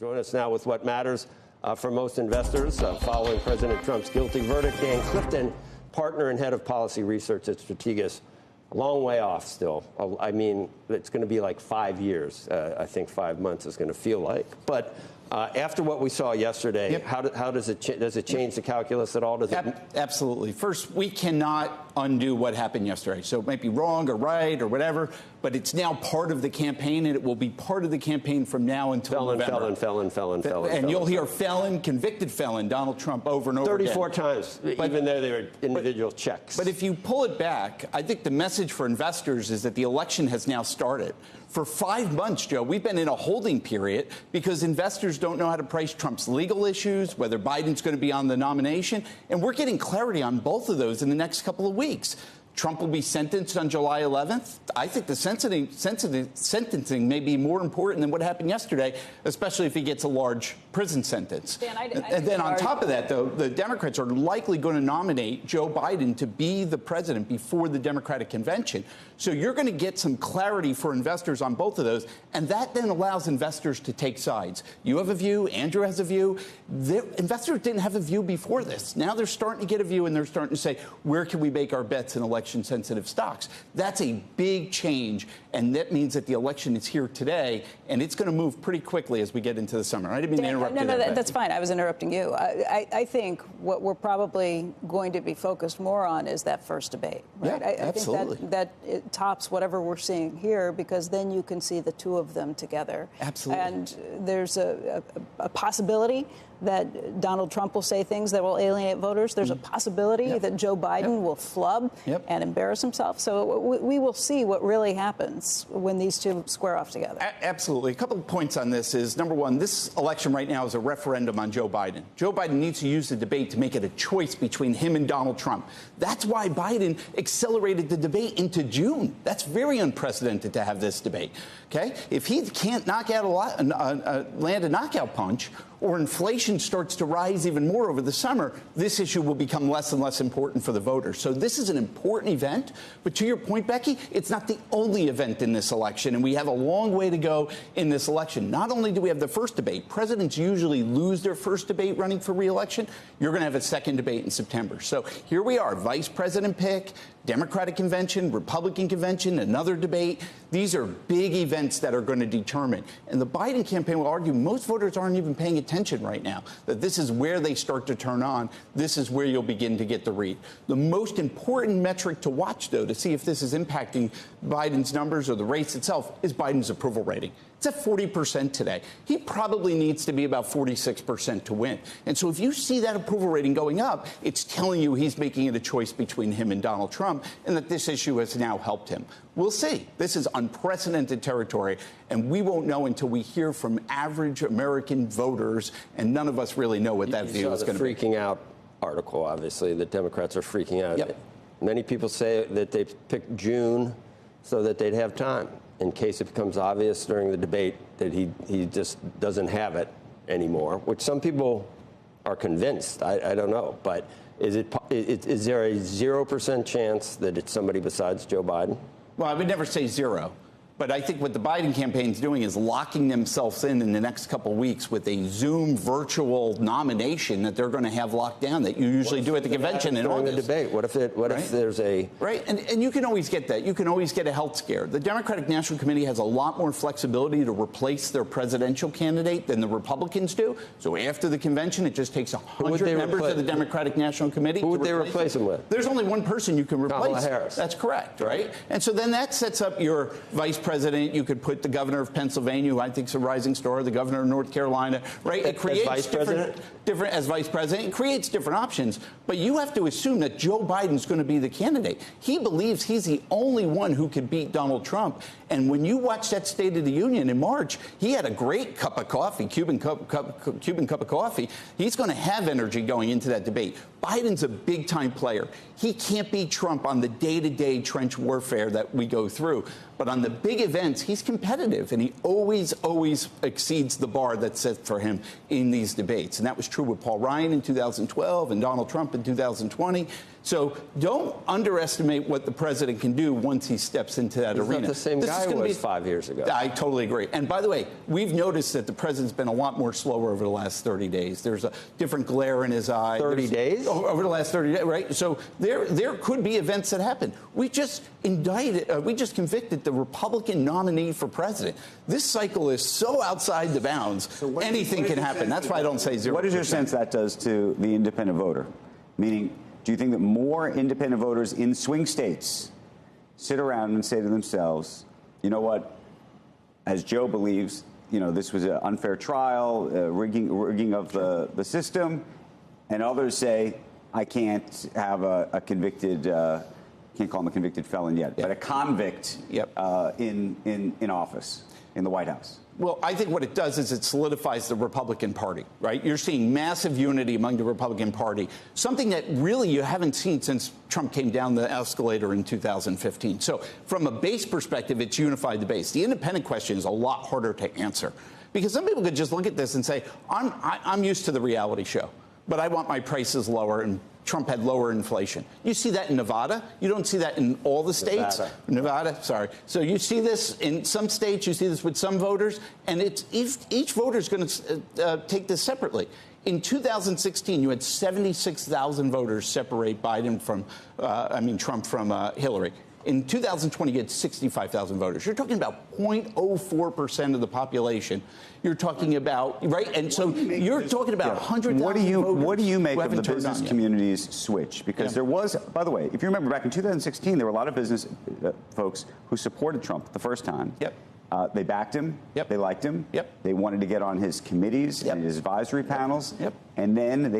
Join us now with what matters for most investors following President Trump's guilty verdict. Dan Clifton, partner and head of policy research at Strategas. A long way off still. I mean, it's going to be like 5 years. I think 5 months is going to feel like. But after what we saw yesterday, Yep. how does it change the calculus at all? Does it? Absolutely. First, we cannot undo what happened yesterday. So it might be wrong or right or whatever, but it's now part of the campaign, and it will be part of the campaign from now until November. Felon. And you'll hear felon, convicted felon, Donald Trump over and over 34 again. times, even though they were individual checks. But if you pull it back, I think the message for investors is that the election has now started. For 5 months, Joe, we've been in a holding period because investors don't know how to price Trump's legal issues, whether Biden's going to be on the nomination, and we're getting clarity on both of those in the next couple of weeks. Trump will be sentenced on July 11th. I think the sentencing may be more important than what happened yesterday, especially if he gets a large prison sentence. Dan, and then on top of that, though, the Democrats are likely going to nominate Joe Biden to be the president before the Democratic convention. So you're going to get some clarity for investors on both of those, and that then allows investors to take sides. You have a view, Andrew has a view. Investors didn't have a view before this. Now they're starting to get a view, and they're starting to say, where can we make our bets in election-sensitive stocks? That's a big change, and that means that the election is here today, and it's going to move pretty quickly as we get into the summer. I didn't mean to interrupt you. No, that's fine. I was interrupting you. I think what we're probably going to be focused more on is that first debate. Right? Yeah, absolutely. I think that it tops whatever we're seeing here, because then you can see the two of them together. Absolutely. And there's a possibility that Donald Trump will say things that will alienate voters. There's a possibility that Joe Biden will flub and embarrass himself. So we will see what really happens when these two square off together. Absolutely. A couple of points on this is, number one, this election right now is a referendum on Joe Biden. Joe Biden needs to use the debate to make it a choice between him and Donald Trump. That's why Biden accelerated the debate into June. That's very unprecedented to have this debate. Okay? If he can't knock out land a knockout punch, or inflation starts to rise even more over the summer, this issue will become less and less important for the voters. So this is an important event. But to your point, Becky, it's not the only event in this election, and we have a long way to go in this election. Not only do we have the first debate, presidents usually lose their first debate running for re-election. You're going to have a second debate in September. So here we are, vice president pick, Democratic convention, Republican convention, another debate. These are big events that are going to determine. And the Biden campaign will argue most voters aren't even paying attention right now, that this is where they start to turn on. This is where you'll begin to get the read. The most important metric to watch, though, to see if this is impacting Biden's numbers or the race itself, is Biden's approval rating. It's at 40% today. He probably needs to be about 46% to win. And so if you see that approval rating going up, it's telling you he's making it a choice between him and Donald Trump, and that this issue has now helped him. We'll see. This is unprecedented territory, and we won't know until we hear from average American voters, and none of us really know what that view is going to be. Freaking out article, obviously, the Democrats are freaking out. Yep. Many people say that they picked June so that they'd have time in case it becomes obvious during the debate that he just doesn't have it anymore, which some people are convinced. I don't know. But is there a 0% chance that it's somebody besides Joe Biden? Well, I would never say zero. But I think what the Biden campaign is doing is locking themselves in the next couple of weeks with a Zoom virtual nomination that they're going to have locked down that you usually do at the convention in August. The debate. What if there's a and you can always get that. You can always get a health scare. The Democratic National Committee has a lot more flexibility to replace their presidential candidate than the Republicans do. So after the convention, it just takes 100 members of the Democratic National Committee. Who would they replace him with? There's only one person you can replace. Kamala Harris. That's correct, right? And so then that sets up your vice president. You could put the governor of Pennsylvania, who I think is a rising star, the governor of North Carolina, right? It creates as vice president. It creates different options. But you have to assume that Joe Biden's going to be the candidate. He believes he's the only one who could beat Donald Trump. And when you watch that State of the Union in March, he had a great cup of coffee, Cuban cup of coffee. He's going to have energy going into that debate. Biden's a big-time player. He can't beat Trump on the day-to-day trench warfare that we go through. But on the big big events, he's competitive, and he always exceeds the bar that's set for him in these debates. And that was true with Paul Ryan in 2012 and Donald Trump in 2020. So don't underestimate what the president can do once he steps into that arena. He's not the same guy he was 5 years ago. I totally agree. And by the way, we've noticed that the president's been a lot more slower over the last 30 days. There's a different glare in his eye. 30 days? Over the last 30 days, right? So there could be events that happen. We just convicted the Republican nominee for president. This cycle is so outside the bounds, so anything can happen. That's why I don't say 0%. What is your sense that does to the independent voter? Meaning, do you think that more independent voters in swing states sit around and say to themselves, you know what, as Joe believes, this was an unfair trial, rigging of the system, and others say, I can't have a convicted, can't call him a convicted felon yet, but a convict in office, in the White House? Well, I think what it does is it solidifies the Republican Party, right? You're seeing massive unity among the Republican Party, something that really you haven't seen since Trump came down the escalator in 2015. So from a base perspective, it's unified the base. The independent question is a lot harder to answer because some people could just look at this and say, I'm used to the reality show, but I want my prices lower, and Trump had lower inflation. You see that in Nevada. You don't see that in all the states. Nevada, sorry. So you see this in some states. You see this with some voters, and each voter is going to take this separately. In 2016, you had 76,000 voters separate Trump from Hillary. In 2020, you had 65,000 voters. You're talking about 0.04% of the population. You're talking about, right? And so you're talking about 100,000 voters. What do you make of the business community's switch? Because there was, by the way, if you remember back in 2016, there were a lot of business folks who supported Trump the first time. Yep. They backed him. Yep. They liked him. Yep. They wanted to get on his committees and his advisory panels. Yep. And then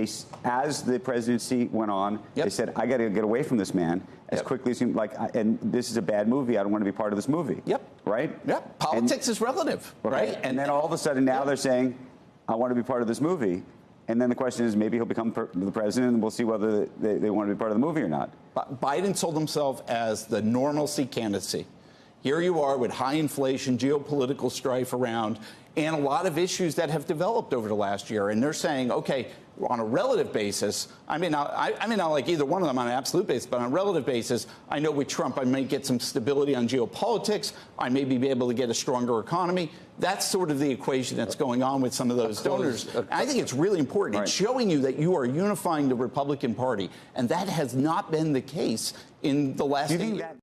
as the presidency went on, they said, I got to get away from this man as quickly as you and this is a bad movie. I don't want to be part of this movie. Yep. Right? Yep. Politics is relative. Right. And then all of a sudden now they're saying, I want to be part of this movie. And then the question is, maybe he'll become the president, and we'll see whether they want to be part of the movie or not. Biden sold himself as the normalcy candidacy. Here you are with high inflation, geopolitical strife around, and a lot of issues that have developed over the last year. And they're saying, okay, on a relative basis, I may not like either one of them on an absolute basis, but on a relative basis, I know with Trump I may get some stability on geopolitics. I may be able to get a stronger economy. That's sort of the equation that's going on with some of those donors. I think it's really important. It's showing you that you are unifying the Republican Party, and that has not been the case in the last 8 years.